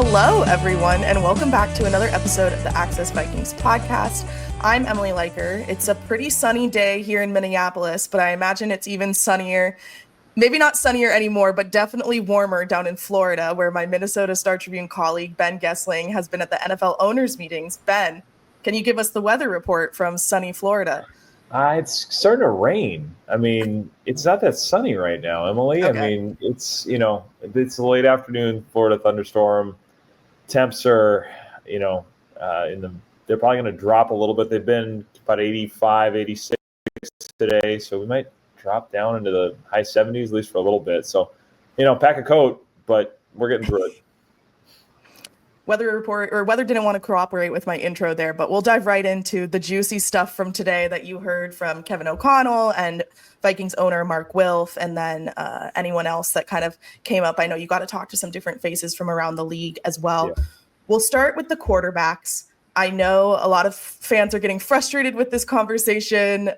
Hello, everyone, and welcome back to another episode of the Access Vikings podcast. I'm Emily Leiker. It's a pretty sunny day here in Minneapolis, but I imagine it's even sunnier, maybe not sunnier anymore, but definitely warmer down in Florida, where my Minnesota Star Tribune colleague, Ben Goessling, has been at the NFL owners meetings. Ben, can you give us the weather report from sunny Florida? It's starting to rain. I mean, it's not that sunny right now, Emily. Okay. I mean, it's a late afternoon Florida thunderstorm. Temps are, they're probably going to drop a little bit. They've been about 85, 86 today, so we might drop down into the high 70s at least for a little bit. So, pack a coat, but we're getting through it. Weather didn't want to cooperate with my intro there, but we'll dive right into the juicy stuff from today that you heard from Kevin O'Connell and Vikings owner Mark Wilf, and then anyone else that kind of came up. I know you got to talk to some different faces from around the league as well. Yeah. We'll start with the quarterbacks. I know a lot of fans are getting frustrated with this conversation.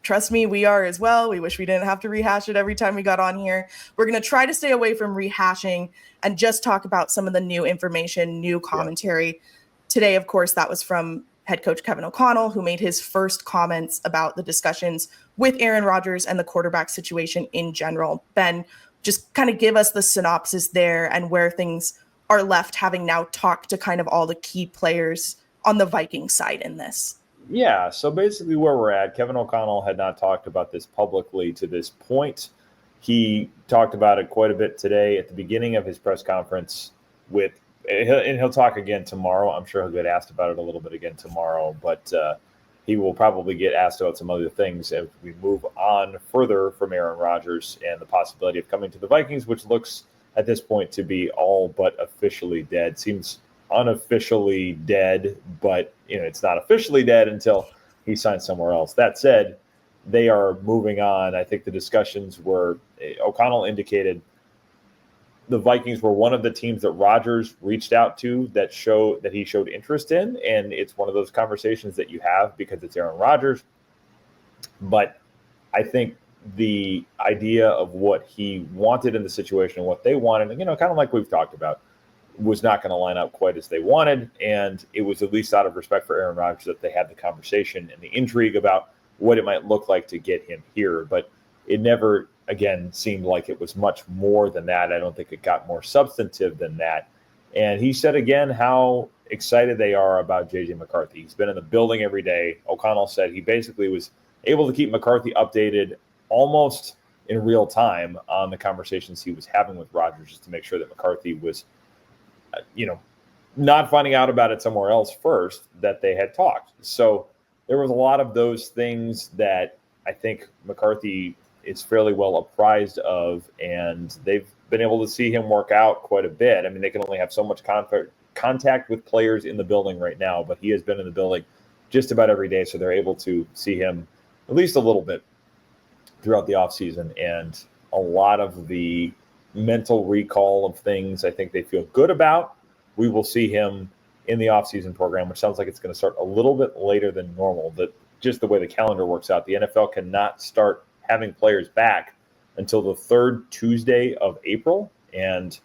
Trust me, we are as well. We wish we didn't have to rehash it every time we got on here. We're going to try to stay away from rehashing and just talk about some of the new information, new commentary. Yeah. Today, of course, that was from head coach Kevin O'Connell, who made his first comments about the discussions with Aaron Rodgers and the quarterback situation in general. Ben, just kind of give us the synopsis there and where things are left, having now talked to kind of all the key players on the Vikings side in this. Yeah, so basically where we're at, Kevin O'Connell had not talked about this publicly to this point. He talked about it quite a bit today at the beginning of his press conference and he'll talk again tomorrow. I'm sure he'll get asked about it a little bit again tomorrow, but he will probably get asked about some other things as we move on further from Aaron Rodgers and the possibility of coming to the Vikings, which looks at this point to be all but officially dead. Seems unofficially dead, but it's not officially dead until he signs somewhere else. That said, they are moving on. I think the discussions were, O'Connell indicated the Vikings were one of the teams that Rodgers reached out to that he showed interest in, and it's one of those conversations that you have because it's Aaron Rodgers. But I think the idea of what he wanted in the situation and what they wanted, kind of like we've talked about, was not going to line up quite as they wanted, and it was at least out of respect for Aaron Rodgers that they had the conversation and the intrigue about what it might look like to get him here. But it never, again, seemed like it was much more than that. I don't think it got more substantive than that. And he said again how excited they are about J.J. McCarthy. He's been in the building every day. O'Connell said he basically was able to keep McCarthy updated almost in real time on the conversations he was having with Rodgers, just to make sure that McCarthy was not finding out about it somewhere else first, that they had talked. So there was a lot of those things that I think McCarthy is fairly well apprised of, and they've been able to see him work out quite a bit. I mean, they can only have so much contact with players in the building right now, but he has been in the building just about every day, so they're able to see him at least a little bit throughout the offseason. And a lot of the mental recall of things I think they feel good about. We will see him in the offseason program, which sounds like it's going to start a little bit later than normal. That just the way the calendar works out, the NFL cannot start having players back until the third Tuesday of April, and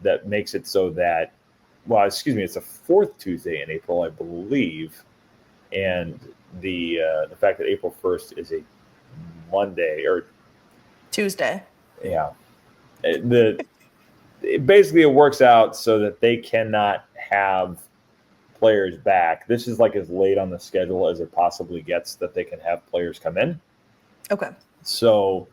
that makes it so that, it's the fourth Tuesday in April, I believe, and the fact that April 1st is a Monday or Tuesday. Yeah. Basically it works out so that they cannot have players back. This is like as late on the schedule as it possibly gets that they can have players come in. Okay. So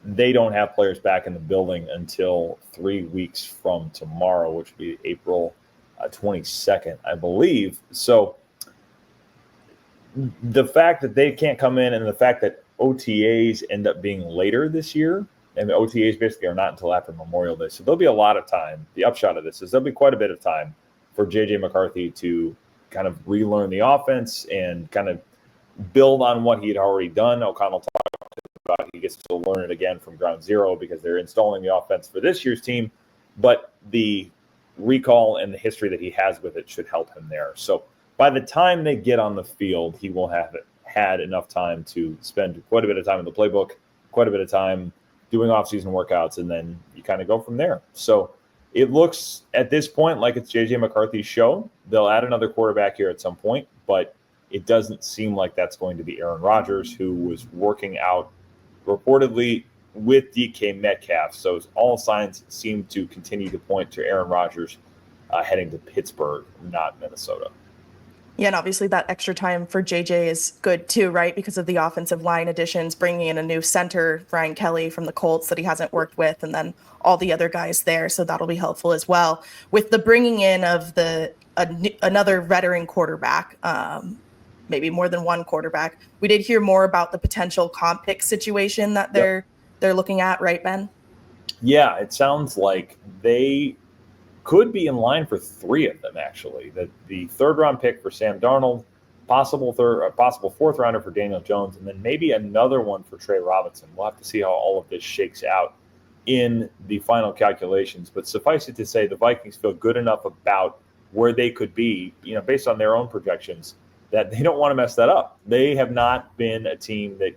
they don't have players back in the building until 3 weeks from tomorrow, which would be April 22nd, I believe. So the fact that they can't come in and the fact that OTAs end up being later this year, and the OTAs basically are not until after Memorial Day. So there'll be a lot of time. The upshot of this is there'll be quite a bit of time for J.J. McCarthy to kind of relearn the offense and kind of build on what he had already done. O'Connell talked about he gets to learn it again from ground zero because they're installing the offense for this year's team. But the recall and the history that he has with it should help him there. So by the time they get on the field, he will have had enough time to spend quite a bit of time in the playbook, quite a bit of time doing off-season workouts, and then you kind of go from there. So it looks at this point like it's JJ McCarthy's show. They'll add another quarterback here at some point, but it doesn't seem like that's going to be Aaron Rodgers, who was working out reportedly with DK Metcalf. So all signs seem to continue to point to Aaron Rodgers heading to Pittsburgh, not Minnesota. Yeah, and obviously that extra time for JJ is good too, right? Because of the offensive line additions, bringing in a new center, Brian Kelly from the Colts that he hasn't worked with, and then all the other guys there. So that'll be helpful as well. With the bringing in of another veteran quarterback, maybe more than one quarterback, we did hear more about the potential comp pick situation that they're looking at, right, Ben? Yeah, it sounds like they could be in line for 3 of them, actually. The third-round pick for Sam Darnold, possible fourth rounder for Daniel Jones, and then maybe another one for Trey Robinson. We'll have to see how all of this shakes out in the final calculations. But suffice it to say, the Vikings feel good enough about where they could be, based on their own projections, that they don't want to mess that up. They have not been a team that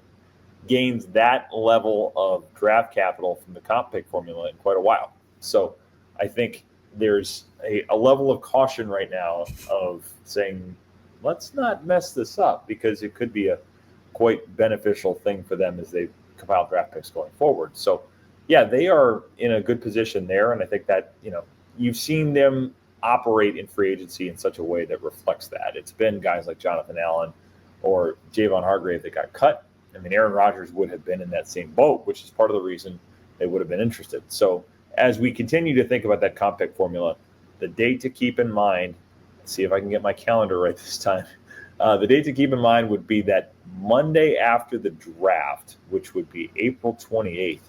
gains that level of draft capital from the comp pick formula in quite a while. So I think there's a level of caution right now of saying, let's not mess this up, because it could be a quite beneficial thing for them as they compile draft picks going forward. So, yeah, they are in a good position there. And I think that, you've seen them operate in free agency in such a way that reflects that. It's been guys like Jonathan Allen or Javon Hargrave that got cut. I mean, Aaron Rodgers would have been in that same boat, which is part of the reason they would have been interested. So as we continue to think about that comp pick formula, the date to keep in mind, see if I can get my calendar right this time. The date to keep in mind would be that Monday after the draft, which would be April 28th,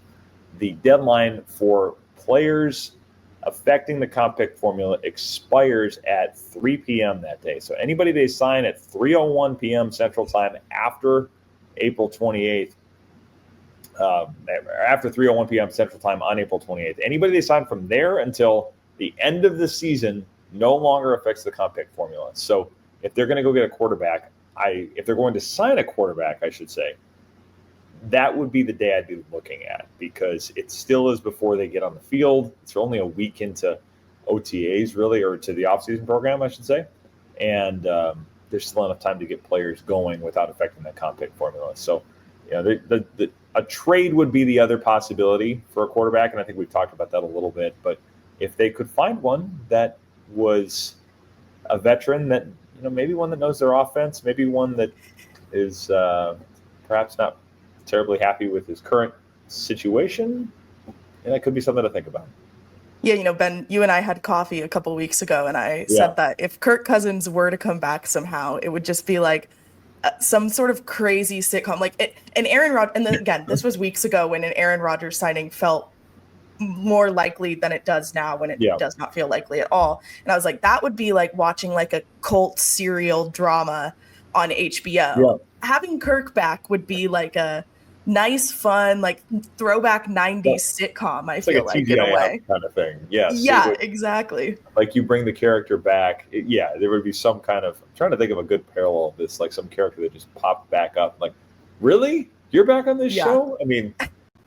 the deadline for players affecting the comp pick formula expires at 3 p.m. that day. So anybody they sign at 3:01 p.m. Central Time after April 28th, after 3:01 p.m. Central Time on April 28th, anybody they sign from there until the end of the season no longer affects the comp pick formula. So if they're going to go get a quarterback, if they're going to sign a quarterback, I should say, that would be the day I'd be looking at, because it still is before they get on the field. It's only a week into OTAs, really, or to the offseason program, I should say. And there's still enough time to get players going without affecting that comp pick formula. So, a trade would be the other possibility for a quarterback, and I think we've talked about that a little bit. But if they could find one that was a veteran, that maybe one that knows their offense, maybe one that is perhaps not terribly happy with his current situation, and that could be something to think about. Yeah, Ben, you and I had coffee a couple weeks ago, and I said that if Kirk Cousins were to come back somehow, it would just be like some sort of crazy sitcom. And Aaron Rodgers, and again, this was weeks ago when an Aaron Rodgers signing felt more likely than it does now, when it does not feel likely at all. And I was like, that would be like watching like a cult serial drama on HBO. Yeah. Having Kirk back would be like a nice, fun, like throwback 90s sitcom, I feel like, in a way. Kind of thing. Yes. Yeah, exactly. Like you bring the character back. There would be some kind of, I'm trying to think of a good parallel of this, like some character that just popped back up. Like, really? You're back on this show? I mean,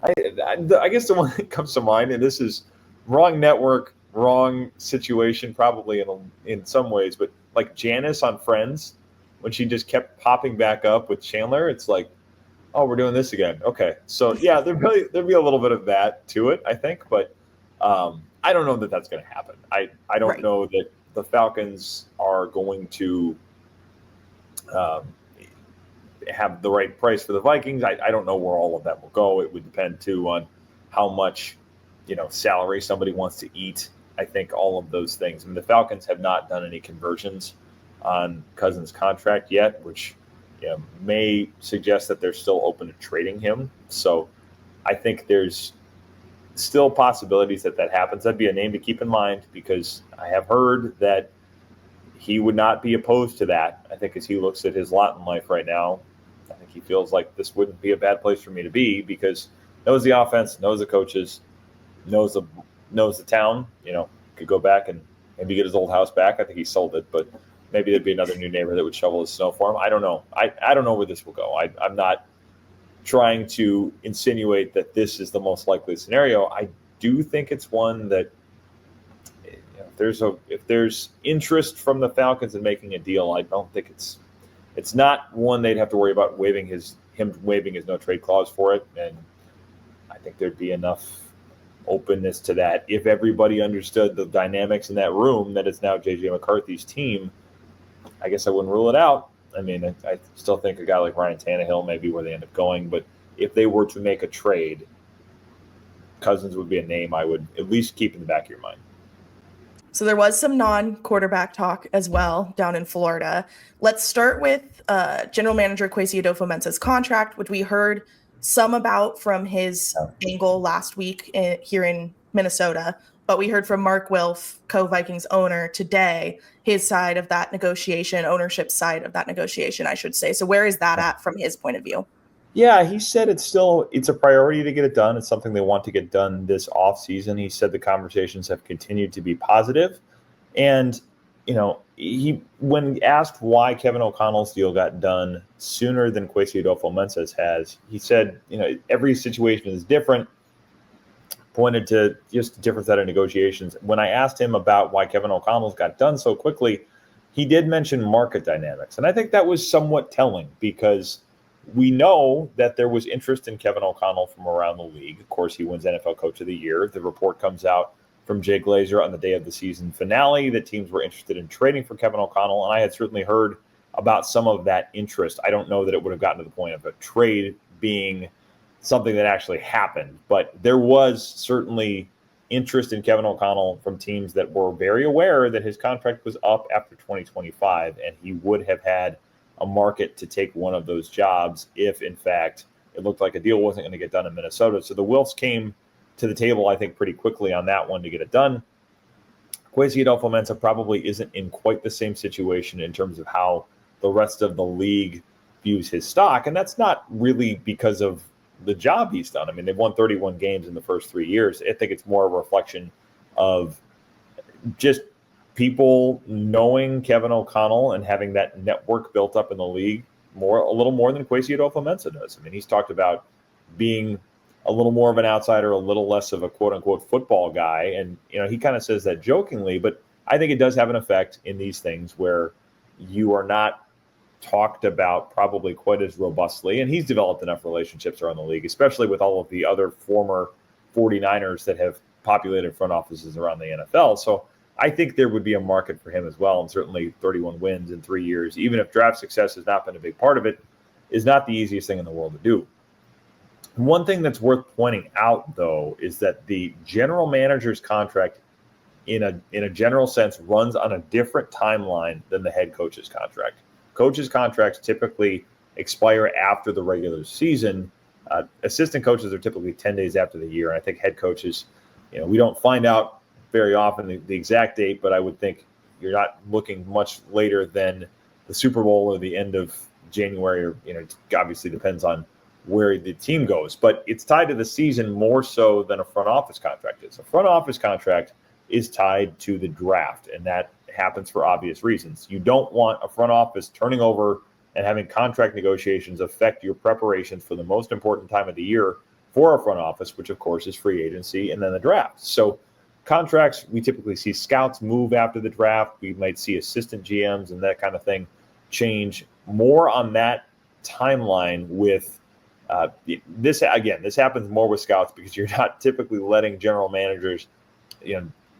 I guess the one that comes to mind, and this is wrong network, wrong situation, probably in some ways, but like Janice on Friends, when she just kept popping back up with Chandler, it's like, oh, we're doing this again. Okay. So there'd be a little bit of that to it, I think, but I don't know that that's going to happen. I don't know that the Falcons are going to have the right price for the Vikings. I don't know where all of that will go. It would depend too on how much, salary somebody wants to eat. I think all of those things. I mean, the Falcons have not done any conversions on Cousins' contract yet, which may suggest that they're still open to trading him. So I think there's still possibilities that happens. That'd be a name to keep in mind, because I have heard that he would not be opposed to that. I think as he looks at his lot in life right now, I think he feels like this wouldn't be a bad place for me to be, because knows the offense, knows the coaches, knows the town, could go back and maybe get his old house back. I think he sold it, but maybe there'd be another new neighbor that would shovel his snow for him. I don't know. I don't know where this will go. I'm not trying to insinuate that this is the most likely scenario. I do think it's one that if there's interest from the Falcons in making a deal, I don't think it's not one they'd have to worry about waiving his no trade clause for it. And I think there'd be enough openness to that if everybody understood the dynamics in that room that it's now JJ McCarthy's team. I guess I wouldn't rule it out. I mean, I still think a guy like Ryan Tannehill may be where they end up going, but if they were to make a trade, Cousins would be a name I would at least keep in the back of your mind. So there was some non-quarterback talk as well down in Florida. Let's start with General Manager Kwesi Adofo-Mensah's contract, which we heard some about from his angle last week here in Minnesota. But we heard from Mark Wilf, co-Vikings owner, today, his side of that negotiation, ownership side of that negotiation, I should say. So where is that at from his point of view? Yeah, he said it's a priority to get it done. It's something they want to get done this offseason. He said the conversations have continued to be positive. And, when asked why Kevin O'Connell's deal got done sooner than Kwesi Adofo-Mensah's has, he said, every situation is different, pointed to just a different set of negotiations. When I asked him about why Kevin O'Connell's got done so quickly, he did mention market dynamics. And I think that was somewhat telling because we know that there was interest in Kevin O'Connell from around the league. Of course, he wins NFL Coach of the Year. The report comes out from Jay Glazer on the day of the season finale that teams were interested in trading for Kevin O'Connell, and I had certainly heard about some of that interest. I don't know that it would have gotten to the point of a trade being something that actually happened, but there was certainly interest in Kevin O'Connell from teams that were very aware that his contract was up after 2025, and he would have had a market to take one of those jobs if, in fact, it looked like a deal wasn't going to get done in Minnesota. So the Wilfs came to the table, I think, pretty quickly on that one to get it done. Kwesi Adofo-Mensah probably isn't in quite the same situation in terms of how the rest of the league views his stock, and that's not really because of the job he's done. I mean, they've won 31 games in the first 3 years. I think it's more a reflection of just people knowing Kevin O'Connell and having that network built up in the league a little more than Kwesi Adofo-Mensah does. I mean, he's talked about being a little more of an outsider, a little less of a quote unquote football guy. And, he kind of says that jokingly, but I think it does have an effect in these things where you are not talked about probably quite as robustly. And he's developed enough relationships around the league, especially with all of the other former 49ers that have populated front offices around the NFL. So I think there would be a market for him as well. And certainly 31 wins in 3 years, even if draft success has not been a big part of it, is not the easiest thing in the world to do. One thing that's worth pointing out, though, is that the general manager's contract in a general sense runs on a different timeline than the head coach's contract. Coaches' contracts typically expire after the regular season. Assistant coaches are typically 10 days after the year. And I think head coaches, we don't find out very often the exact date, but I would think you're not looking much later than the Super Bowl or the end of January, or, it obviously depends on where the team goes, but it's tied to the season more so than a front office contract is. A front office contract is tied to the draft, and that happens for obvious reasons. You don't want a front office turning over and having contract negotiations affect your preparations for the most important time of the year for a front office, which of course is free agency and then the draft. So contracts, we typically see scouts move after the draft. We might see assistant GMs and that kind of thing change more on that timeline with this happens more with scouts because you're not typically letting general managers,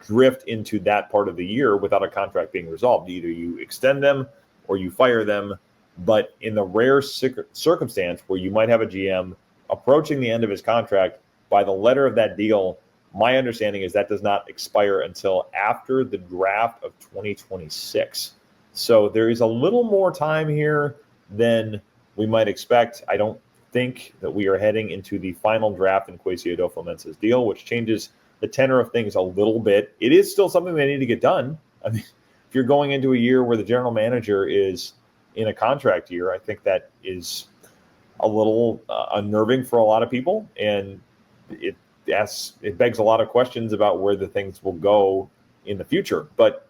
drift into that part of the year without a contract being resolved. Either you extend them or you fire them. But in the rare circumstance where you might have a GM approaching the end of his contract, by the letter of that deal, my understanding is that does not expire until after the draft of 2026. So there is a little more time here than we might expect. I don't think that we are heading into the final draft in Kwesi Adofo-Mensah's deal, which changes the tenor of things a little bit. It is still something they need to get done. I mean, if you're going into a year where the general manager is in a contract year, I think that is a little unnerving for a lot of people, and it begs a lot of questions about where the things will go in the future. But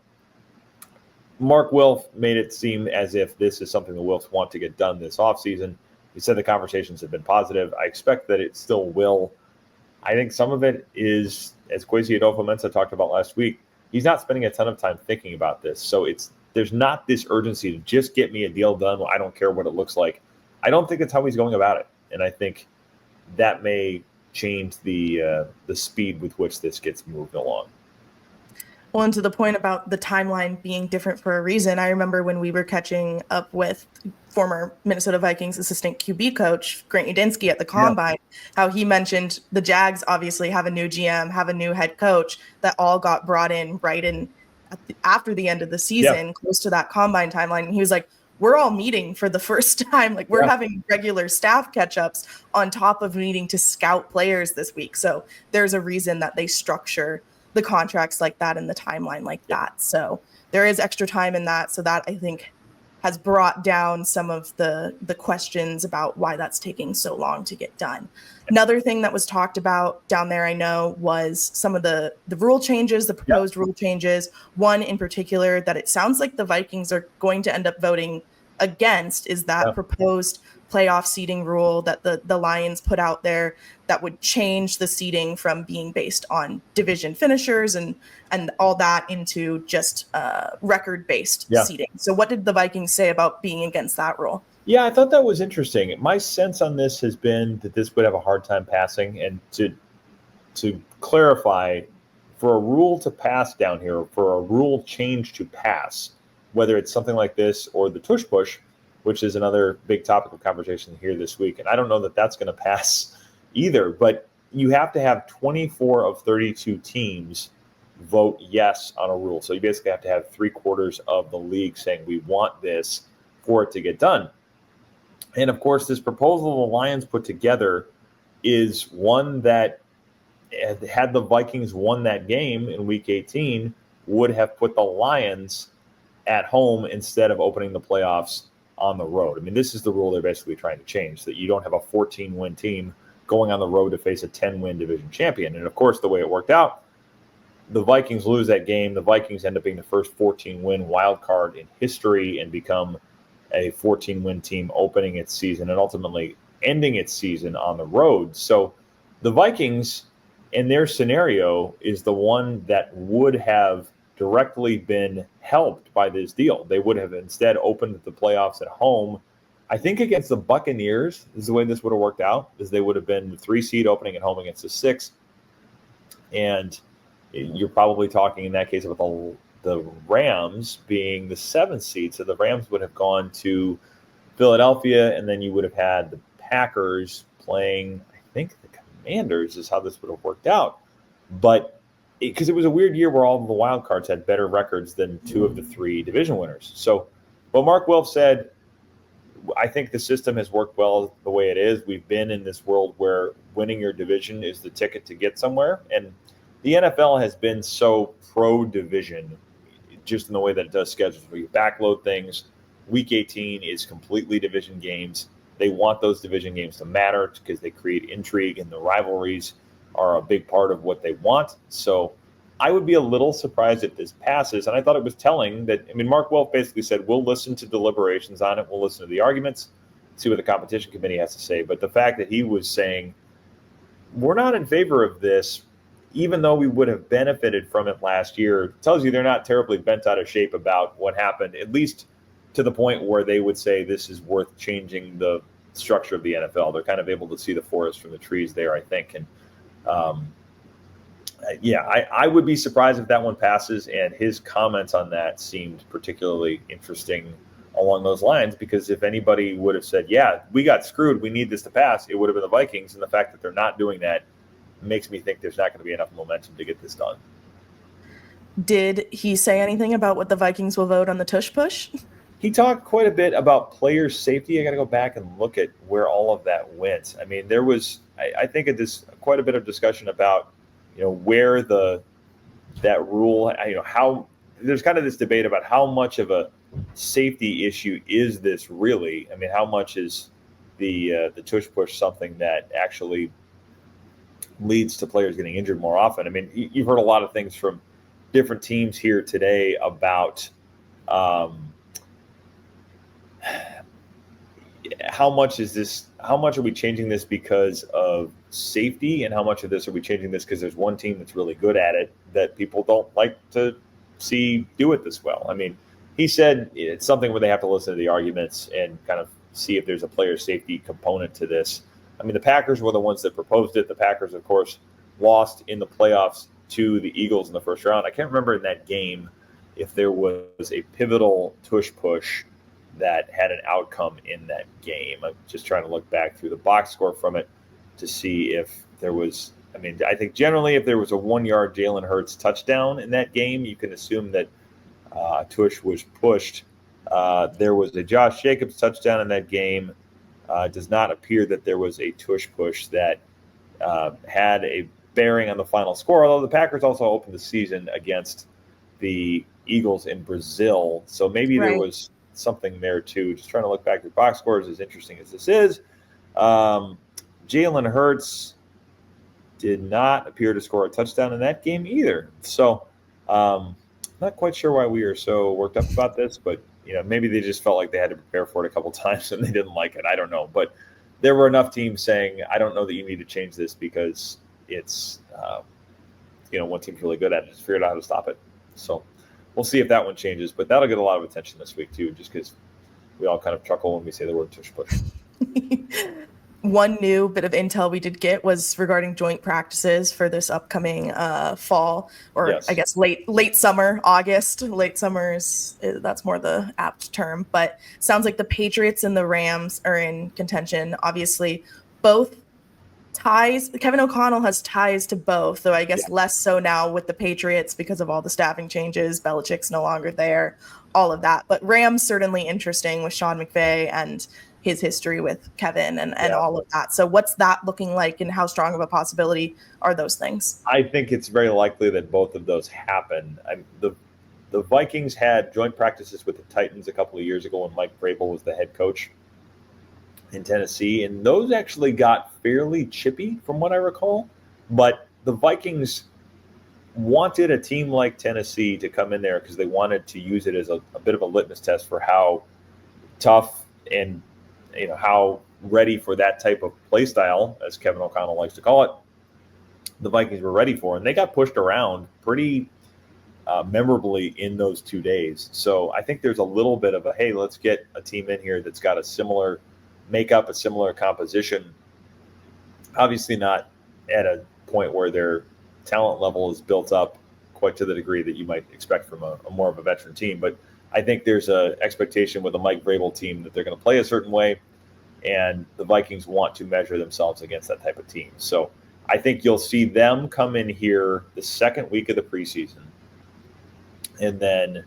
Mark Wilf made it seem as if this is something the Wilfs want to get done this offseason. He said the conversations have been positive. I expect that it still will. I think some of it is, as Kwesi Adofo-Mensah talked about last week, he's not spending a ton of time thinking about this. So there's not this urgency to just get me a deal done. Well, I don't care what it looks like. I don't think that's how he's going about it. And I think that may change the speed with which this gets moved along. Well, and to the point about the timeline being different for a reason, I remember when we were catching up with former Minnesota Vikings assistant QB coach Grant Udinski at the Combine, how he mentioned the Jags obviously have a new GM, have a new head coach that all got brought in right in after the end of the season, close to that Combine timeline. And he was like, we're all meeting for the first time. Like we're having regular staff catch-ups on top of needing to scout players this week. So there's a reason that they structure the contracts like that and the timeline like that. So there is extra time in that. So that I think has brought down some of the questions about why that's taking so long to get done. Another thing that was talked about down there, I know, was some of the rule changes, the proposed rule changes. One in particular that it sounds like the Vikings are going to end up voting against is that proposed playoff seeding rule that the Lions put out there that would change the seeding from being based on division finishers and all that into just record-based seeding. So what did the Vikings say about being against that rule? Yeah, I thought that was interesting. My sense on this has been that this would have a hard time passing. And to clarify, for a rule to pass down here, for a rule change to pass, whether it's something like this or the tush push, which is another big topic of conversation here this week. And I don't know that that's going to pass either, but you have to have 24 of 32 teams vote yes on a rule. So you basically have to have 3/4 of the league saying we want this for it to get done. And of course, this proposal the Lions put together is one that, had the Vikings won that game in week 18, would have put the Lions at home instead of opening the playoffs on the road. I mean, this is the rule they're basically trying to change, that you don't have a 14-win team going on the road to face a 10-win division champion. And of course, the way it worked out, the Vikings lose that game. The Vikings end up being the first 14-win wild card in history and become a 14-win team opening its season and ultimately ending its season on the road. So the Vikings, in their scenario, is the one that would have directly been helped by this deal. They would have instead opened the playoffs at home. I think against the Buccaneers is the way this would have worked out, is they would have been the 3 seed opening at home against the 6. And you're probably talking in that case about the Rams being the 7th seed. So the Rams would have gone to Philadelphia, and then you would have had the Packers playing, I think, the Commanders is how this would have worked out. But because it was a weird year where all of the wild cards had better records than 2 of the 3 division winners. So what Mark Wilf said, I think the system has worked well the way it is. We've been in this world where winning your division is the ticket to get somewhere. And the NFL has been so pro-division, just in the way that it does schedules, where you backload things. Week 18 is completely division games. They want those division games to matter because they create intrigue, and the rivalries are a big part of what they want. So I would be a little surprised if this passes. And I thought it was telling that, I mean, Mark Wilf basically said, we'll listen to deliberations on it. We'll listen to the arguments, see what the competition committee has to say. But the fact that he was saying, we're not in favor of this, even though we would have benefited from it last year, tells you they're not terribly bent out of shape about what happened, at least to the point where they would say this is worth changing the structure of the NFL. They're kind of able to see the forest from the trees there, I think. And I would be surprised if that one passes, and his comments on that seemed particularly interesting along those lines, because if anybody would have said, yeah, we got screwed, we need this to pass, it would have been the Vikings. And the fact that they're not doing that makes me think there's not going to be enough momentum to get this done. Did he say anything about what the Vikings will vote on the tush push? He talked quite a bit about player safety. I got to go back and look at where all of that went. I mean, there was, I think, quite a bit of discussion about, where that rule, how there's kind of this debate about how much of a safety issue is this really. I mean, how much is the tush push something that actually leads to players getting injured more often? I mean, you've heard a lot of things from different teams here today about how much are we changing this because of safety, and how much of this are we changing this because there's one team that's really good at it that people don't like to do it this well. I mean, he said it's something where they have to listen to the arguments and kind of see if there's a player safety component to this. I mean, the Packers were the ones that proposed it. The Packers, of course, lost in the playoffs to the Eagles in the first round. I can't remember in that game if there was a pivotal tush-push that had an outcome in that game. I'm just trying to look back through the box score from it to see if there was – I mean, I think generally if there was a 1-yard Jalen Hurts touchdown in that game, you can assume that tush was pushed. There was a Josh Jacobs touchdown in that game. It does not appear that there was a tush push that had a bearing on the final score, although the Packers also opened the season against the Eagles in Brazil. So maybe there was something there too. Just trying to look back through box scores, as interesting as this is. Jalen Hurts did not appear to score a touchdown in that game either. So not quite sure why we are so worked up about this, but maybe they just felt like they had to prepare for it a couple times and they didn't like it. I don't know. But there were enough teams saying, I don't know that you need to change this because it's, one team's really good at it. Just figured out how to stop it. So we'll see if that one changes. But that'll get a lot of attention this week, too, just because we all kind of chuckle when we say the word tush push. One new bit of intel we did get was regarding joint practices for this upcoming fall, or yes. I guess late summer, August. Late summers, that's more the apt term. But sounds like the Patriots and the Rams are in contention. Obviously, both ties. Kevin O'Connell has ties to both, though I guess less so now with the Patriots because of all the staffing changes. Belichick's no longer there, all of that. But Rams certainly interesting with Sean McVay and his history with Kevin and all of that. So what's that looking like and how strong of a possibility are those things? I think it's very likely that both of those happen. The Vikings had joint practices with the Titans a couple of years ago when Mike Vrabel was the head coach in Tennessee, and those actually got fairly chippy from what I recall. But the Vikings wanted a team like Tennessee to come in there because they wanted to use it as a bit of a litmus test for how tough and how ready for that type of play style, as Kevin O'Connell likes to call it, the Vikings were ready for. And they got pushed around pretty memorably in those 2 days. So I think there's a little bit of hey, let's get a team in here that's got a similar makeup, a similar composition. Obviously not at a point where their talent level is built up quite to the degree that you might expect from a more of a veteran team. But I think there's an expectation with a Mike Vrabel team that they're going to play a certain way, and the Vikings want to measure themselves against that type of team. So I think you'll see them come in here the second week of the preseason, and then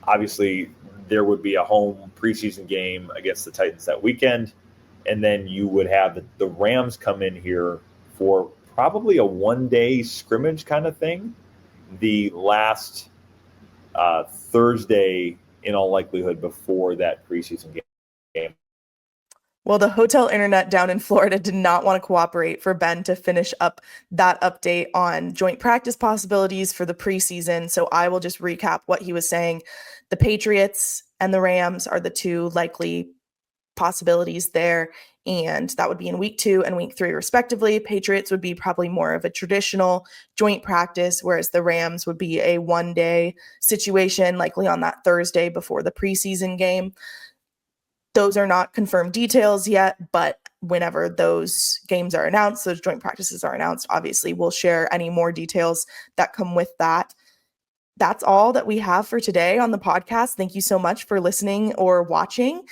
obviously there would be a home preseason game against the Titans that weekend, and then you would have the Rams come in here for probably a one-day scrimmage kind of thing, the last Thursday, in all likelihood, before that preseason game. Well, the hotel internet down in Florida did not want to cooperate for Ben to finish up that update on joint practice possibilities for the preseason. So I will just recap what he was saying. The Patriots and the Rams are the two likely possibilities there. And that would be in week 2 and week 3, respectively. Patriots would be probably more of a traditional joint practice, whereas the Rams would be a one-day situation, likely on that Thursday before the preseason game. Those are not confirmed details yet, but whenever those games are announced, those joint practices are announced, obviously we'll share any more details that come with that. That's all that we have for today on the podcast. Thank you so much for listening or watching.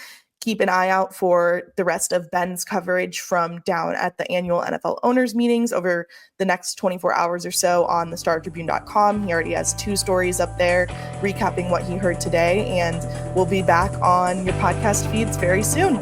Keep an eye out for the rest of Ben's coverage from down at the annual NFL owners meetings over the next 24 hours or so on thestartribune.com. He already has 2 stories up there recapping what he heard today, and we'll be back on your podcast feeds very soon.